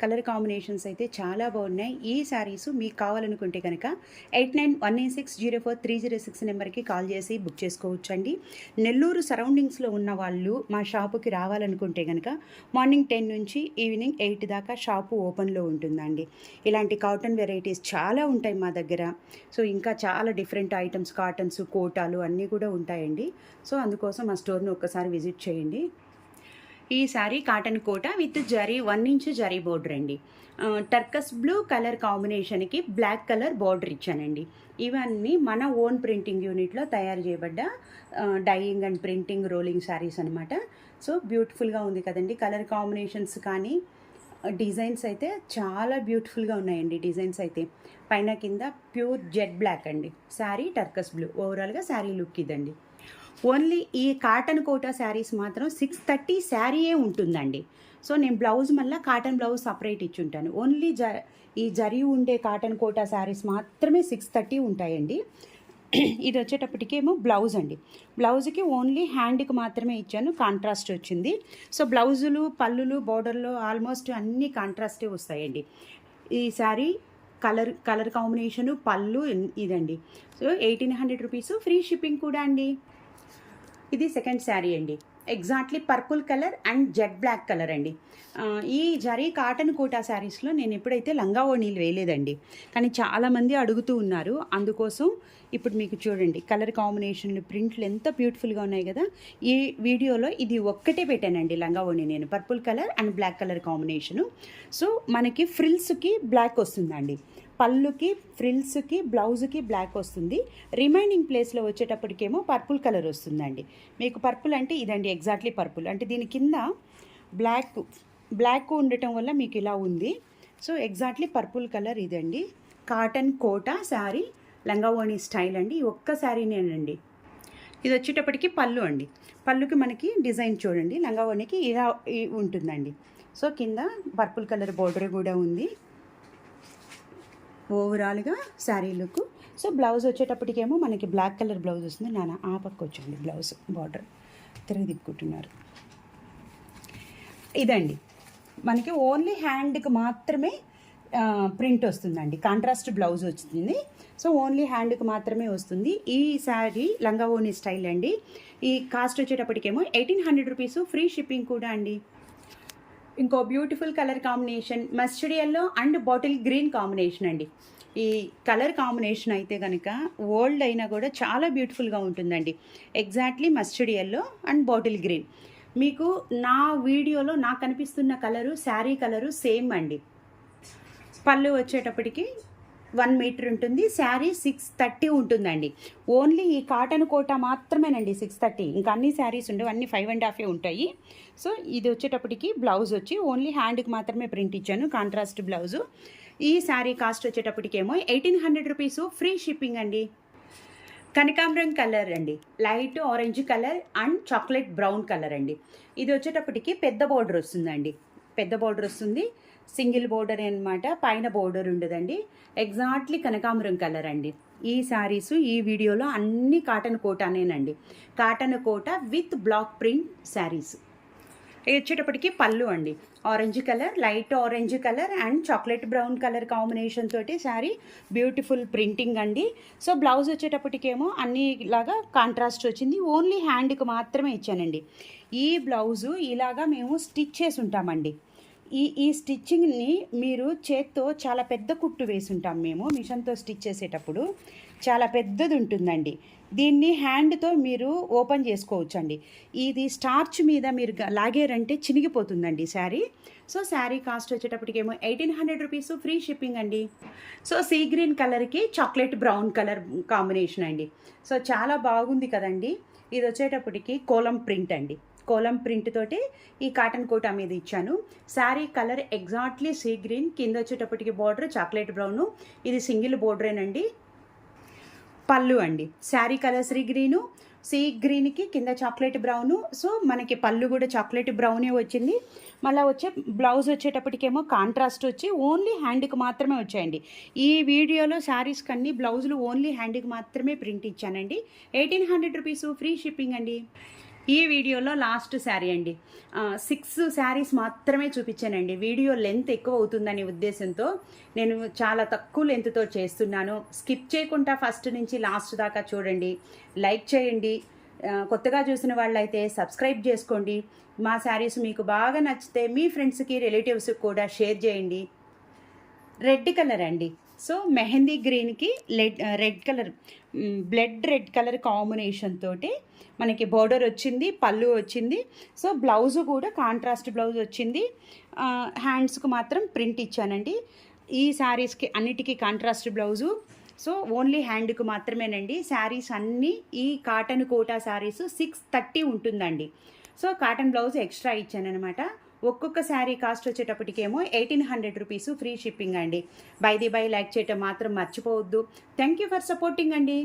Colour combinations అయితే చాలా బాగున్నాయి. ఈ శారీస్ మీకు కావాలనుకుంటే కనుక 8918604306 నెంబర్కి కాల్ చేసి బుక్ చేసుకోవచ్చండి. నెల్లూరు సరౌండింగ్స్లో ఉన్న వాళ్ళు మా షాపుకి రావాలనుకుంటే కనుక మార్నింగ్ 10 నుంచి ఈవినింగ్ 8 దాకా షాపు ఓపెన్లో ఉంటుందండి. ఇలాంటి కాటన్ వెరైటీస్ చాలా ఉంటాయి మా దగ్గర. సో ఇంకా చాలా డిఫరెంట్ ఐటమ్స్ కాటన్స్, కోటాలు అన్నీ కూడా ఉంటాయండి. సో అందుకోసం మా స్టోర్ని ఒక్కసారి విజిట్ చేయండి. ఈ saree cotton Kota with zari 1 inch zari border అండి. టర్కస్ బ్లూ కలర్ కాంబినేషన్కి బ్లాక్ కలర్ బోర్డర్ ఇచ్చానండి. ఇవన్నీ మన ఓన్ ప్రింటింగ్ యూనిట్లో తయారు చేయబడ్డ dyeing and printing rolling sarees అనమాట. సో బ్యూటిఫుల్గా ఉంది కదండి. కలర్ కాంబినేషన్స్ కానీ డిజైన్స్ అయితే చాలా బ్యూటిఫుల్గా ఉన్నాయండి. డిజైన్స్ అయితే పైన కింద ప్యూర్ జెడ్ బ్లాక్ అండి. Sari turquoise blue. ఓవరాల్గా శారీ లుక్ ఇదండి. ఓన్లీ ఈ కాటన్ కోటా శారీస్ మాత్రం 630 శారీయే ఉంటుందండి. సో నేను బ్లౌజ్ మళ్ళీ కాటన్ బ్లౌజ్ సపరేట్ ఇచ్చుంటాను. ఓన్లీ ఈ జరీ ఉండే కాటన్ కోటా శారీస్ మాత్రమే 630 ఉంటాయండి. ఇది వచ్చేటప్పటికేమో బ్లౌజ్ అండి. బ్లౌజ్కి ఓన్లీ హ్యాండ్కి మాత్రమే ఇచ్చాను, కాంట్రాస్ట్ వచ్చింది. సో బ్లౌజులు, పళ్ళులు, బోర్డర్లో ఆల్మోస్ట్ అన్నీ కాంట్రాస్టే వస్తాయండి. ఈ శారీ కలర్ కాంబినేషను, పళ్ళు ఇదండి. సో 1800 రూపీస్, ఫ్రీ షిప్పింగ్ కూడా అండి. ఇది సెకండ్ శారీ అండి. Exactly purple colour and jet black colour అండి. ఈ జరీ కాటన్ కోటా శారీస్లో నేను ఎప్పుడైతే లంగా ఓణీలు వేయలేదండి, కానీ చాలామంది అడుగుతూ ఉన్నారు. అందుకోసం ఇప్పుడు మీకు చూడండి కలర్ కాంబినేషన్లు, ప్రింట్లు ఎంత బ్యూటిఫుల్గా ఉన్నాయి కదా. ఈ వీడియోలో ఇది ఒక్కటే పెట్టానండి లంగా ఓణి నేను, purple colour and black colour combination. So మనకి ఫ్రిల్స్కి బ్లాక్ వస్తుందండి, పళ్ళుకి, ఫ్రిల్స్కి, బ్లౌజ్కి బ్లాక్ వస్తుంది. రిమైనింగ్ ప్లేస్లో వచ్చేటప్పటికేమో పర్పుల్ కలర్ వస్తుందండి. మీకు పర్పుల్ అంటే ఇదండి, ఎగ్జాక్ట్లీ పర్పుల్ అంటే దీని కింద బ్లాక్ ఉండటం వల్ల మీకు ఇలా ఉంది. సో ఎగ్జాక్ట్లీ పర్పుల్ కలర్ ఇదండి. కాటన్ కోటా శారీ లంగావోణి స్టైల్ అండి. ఒక్క శారీనేనండి. ఇది వచ్చేటప్పటికి పళ్ళు అండి. పళ్ళుకి మనకి డిజైన్ చూడండి, లంగావోణికి ఇలా ఉంటుందండి. సో కింద పర్పుల్ కలర్ బోర్డర్ కూడా ఉంది. ఓవరాల్గా శారీ లుక్. సో బ్లౌజ్ వచ్చేటప్పటికేమో మనకి బ్లాక్ కలర్ బ్లౌజ్ వస్తుంది. నాన్న ఆ పక్క వచ్చింది బ్లౌజ్ బార్డర్, తిరిగి తిప్పుకుంటున్నారు. ఇదండి మనకి ఓన్లీ హ్యాండ్కి మాత్రమే ప్రింట్ వస్తుందండి. కాంట్రాస్ట్ బ్లౌజ్ వచ్చింది. సో ఓన్లీ హ్యాండ్కి మాత్రమే వస్తుంది. ఈ శారీ లంగావోణి స్టైల్ అండి. ఈ కాస్ట్ వచ్చేటప్పటికేమో 1800 రూపీస్, ఫ్రీ షిప్పింగ్ కూడా అండి. ఇంకో beautiful colour combination mustard yellow and bottle green combination అండి. ఈ కలర్ కాంబినేషన్ అయితే కనుక ఓల్డ్ అయినా కూడా చాలా బ్యూటిఫుల్గా ఉంటుందండి. Exactly mustard yellow and bottle green. మీకు నా వీడియోలో నాకు కనిపిస్తున్న కలరు, శారీ కలరు సేమ్ అండి. పళ్ళు వచ్చేటప్పటికి 1 మీటర్ ఉంటుంది. శారీ 630 ఉంటుందండి. ఓన్లీ ఈ కాటన్ కోటా మాత్రమేనండి 630. ఇంకా అన్ని శారీస్ ఉండవు, అన్ని 5.5 ఉంటాయి. సో ఇది వచ్చేటప్పటికి బ్లౌజ్ వచ్చి ఓన్లీ హ్యాండ్కి మాత్రమే ప్రింట్ ఇచ్చాను, కాంట్రాస్ట్ బ్లౌజు. ఈ శారీ కాస్ట్ వచ్చేటప్పటికేమో 1800 రూపీస్, ఫ్రీ షిప్పింగ్ అండి. కనకాంబరం కలర్ అండి, light orange colour and chocolate brown colour అండి. ఇది వచ్చేటప్పటికి పెద్ద బోర్డర్ వస్తుందండి. పెద్ద బోర్డర్ వస్తుంది, సింగిల్ బోర్డర్ అనమాట, పైన బోర్డర్ ఉండదండి. ఎగ్జాక్ట్లీ కనకాంబరం కలర్ అండి. ఈ శారీస్ ఈ వీడియోలో అన్ని కాటన్ కోటానేనండి. Cotton Kota with block print sarees. ఇది వచ్చేటప్పటికి పళ్ళు అండి. Orange colour, light orange colour and chocolate brown colour combination తోటి శారీ బ్యూటిఫుల్ ప్రింటింగ్ అండి. సో బ్లౌజ్ వచ్చేటప్పటికేమో అన్ని ఇలాగా కాంట్రాస్ట్ వచ్చింది. ఓన్లీ హ్యాండ్కి మాత్రమే ఇచ్చానండి. ఈ బ్లౌజు ఇలాగా మేము స్టిచ్ చేసి ఉంటామండి. ఈ స్టిచ్చింగ్ని మీరు చేత్తో చాలా పెద్ద కుట్టు వేసి ఉంటాం మేము, మిషన్తో స్టిచ్ చేసేటప్పుడు చాలా పెద్దది ఉంటుందండి. దీన్ని హ్యాండ్తో మీరు ఓపెన్ చేసుకోవచ్చండి. ఇది స్టార్చ్ మీద మీరు లాగారంటే చినిగిపోతుందండి శారీ. సో శారీ కాస్ట్ వచ్చేటప్పటికేమో 1800 రూపీస్, ఫ్రీ షిప్పింగ్ అండి. సో సీ గ్రీన్ కలర్కి చాక్లెట్ బ్రౌన్ కలర్ కాంబినేషన్ అండి. సో చాలా బాగుంది కదండి. ఇది వచ్చేటప్పటికి కోలం ప్రింట్ అండి. కోలం ప్రింట్ తోటి ఈ కాటన్ కోటా మీద ఇచ్చాను. Sari colour exactly sea green, కింద వచ్చేటప్పటికి బార్డర్ చాక్లెట్ బ్రౌను. ఇది సింగిల్ బోర్డరేనండి. పళ్ళు అండి, శారీ కలర్ సీ గ్రీన్కి కింద చాక్లెట్ బ్రౌను. సో మనకి పళ్ళు కూడా చాక్లెట్ బ్రౌనే వచ్చింది. మళ్ళీ వచ్చే బ్లౌజ్ వచ్చేటప్పటికేమో కాంట్రాస్ట్ వచ్చి ఓన్లీ హ్యాండ్కి మాత్రమే వచ్చాయండి. ఈ వీడియోలో శారీస్కి అన్ని బ్లౌజులు ఓన్లీ హ్యాండ్కి మాత్రమే ప్రింట్ ఇచ్చానండి. 1800 రూపీస్, ఫ్రీ షిప్పింగ్ అండి. ఈ వీడియోలో లాస్ట్ శారీ అండి. 6 శారీస్ మాత్రమే చూపించానండి. వీడియో లెంత్ ఎక్కువ అవుతుందనే ఉద్దేశంతో నేను చాలా తక్కువ లెంత్తో చేస్తున్నాను. స్కిప్ చేయకుండా ఫస్ట్ నుంచి లాస్ట్ దాకా చూడండి, లైక్ చేయండి. కొత్తగా చూసిన వాళ్ళైతే సబ్స్క్రైబ్ చేసుకోండి. మా శారీస్ మీకు బాగా నచ్చితే మీ ఫ్రెండ్స్కి, రిలేటివ్స్కి కూడా షేర్ చేయండి. రెడ్ కలర్ అండి. సో మెహందీ గ్రీన్కి red colour, blood red colour combination తోటి మనకి బోర్డర్ వచ్చింది, పళ్ళు వచ్చింది. సో బ్లౌజు కూడా కాంట్రాస్ట్ బ్లౌజ్ వచ్చింది. హ్యాండ్స్కి మాత్రం ప్రింట్ ఇచ్చానండి. ఈ శారీస్కి అన్నిటికీ కాంట్రాస్ట్ బ్లౌజు. సో ఓన్లీ హ్యాండ్కి మాత్రమేనండి. శారీస్ అన్నీ ఈ కాటన్ కోటా శారీస్ 630 ఉంటుందండి. సో కాటన్ బ్లౌజ్ ఎక్స్ట్రా ఇచ్చానమాట. ఒక్కొక్క శారీ కాస్ట్ వచ్చేటప్పటికేమో 1800 రూపీస్, ఫ్రీ షిప్పింగ్ అండి. బై లైక్ చేయటం మాత్రం మర్చిపోవద్దు. థ్యాంక్ యూ ఫర్ సపోర్టింగ్ అండి.